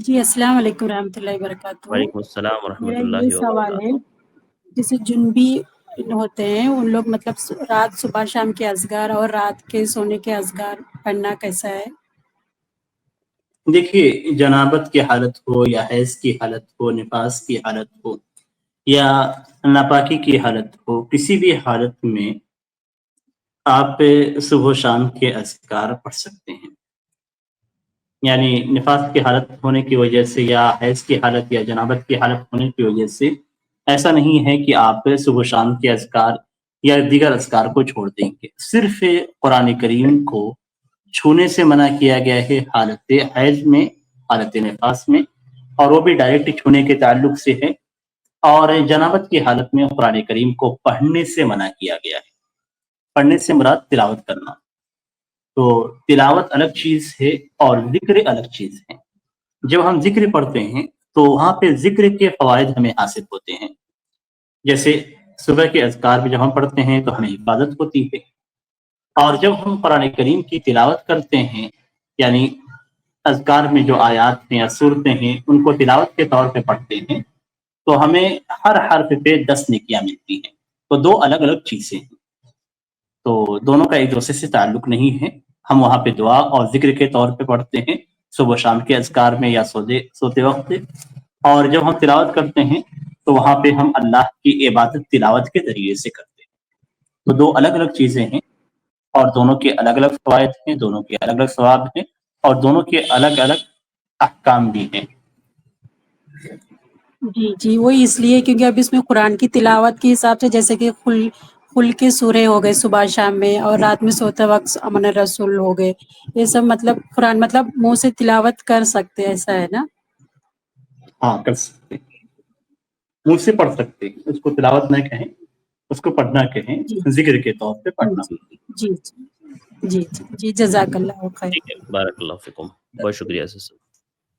جی السلام علیکم ورحمۃ اللہ وبرکاتہ۔ وعلیکم السلام ورحمۃ میرا اللہ یہ سوال ہے، وبرکاتہ۔ جیسے جنبی ہوتے ہیں ان لوگ مطلب رات صبح شام کے اذکار اور رات کے سونے کے اذکار پڑھنا کیسا ہے؟ دیکھیے، جنابت کی حالت ہو یا حیض کی حالت ہو، نفاس کی حالت ہو یا ناپاکی کی حالت ہو، کسی بھی حالت میں آپ صبح و شام کے اذکار پڑھ سکتے ہیں۔ یعنی نفاس کی حالت ہونے کی وجہ سے یا حیض کی حالت یا جنابت کی حالت ہونے کی وجہ سے ایسا نہیں ہے کہ آپ صبح و شام کے اذکار یا دیگر اذکار کو چھوڑ دیں گے۔ صرف قرآن کریم کو چھونے سے منع کیا گیا ہے حالت حیض میں، حالت نفاس میں، اور وہ بھی ڈائریکٹ چھونے کے تعلق سے ہے۔ اور جنابت کی حالت میں قرآن کریم کو پڑھنے سے منع کیا گیا ہے۔ پڑھنے سے مراد تلاوت کرنا۔ تو تلاوت الگ چیز ہے اور ذکر الگ چیز ہے۔ جب ہم ذکر پڑھتے ہیں تو وہاں پہ ذکر کے فوائد ہمیں حاصل ہوتے ہیں۔ جیسے صبح کے اذکار میں جب ہم پڑھتے ہیں تو ہمیں حفاظت ہوتی ہے، اور جب ہم قرآن کریم کی تلاوت کرتے ہیں، یعنی اذکار میں جو آیات ہیں یا صورتیں ہیں ان کو تلاوت کے طور پہ پڑھتے ہیں تو ہمیں ہر حرف پہ 10 نیکیاں ملتی ہیں۔ تو دو الگ الگ چیزیں ہیں، تو دونوں کا ایک دوسرے سے تعلق نہیں ہے۔ ہم وہاں پہ دعا اور ذکر کے طور پہ پڑھتے ہیں صبح و شام کے اذکار میں یا سوتے وقت، اور جب ہم تلاوت کرتے ہیں تو وہاں پہ ہم اللہ کی عبادت تلاوت کے ذریعے سے کرتے ہیں۔ تو دو الگ الگ چیزیں ہیں، اور دونوں کے الگ الگ فوائد ہیں، دونوں کے الگ الگ ثواب ہیں، اور دونوں کے الگ الگ احکام بھی ہیں۔ جی وہی اس لیے کیونکہ اب اس میں قرآن کی تلاوت کے حساب سے جیسے کہ خل کے سورے ہو گئے صبح شام میں، اور رات میں سوتے وقت امن رسول ہو گئے، یہ سب مطلب قرآن مطلب منہ سے تلاوت کر سکتے، ایسا ہے نا؟ ہاں، کر سکتے ہیں، منہ سے پڑھ سکتے ہیں، اس کو تلاوت نہ کہیں، اس کو پڑھنا کہیں، جی ذکر کے طور پہ پڑھنا۔ جی جی جی جی جی جی جزاک اللہ خیر۔ ٹھیک ہے، بارک اللہ فیکم، بہت شکریہ سر۔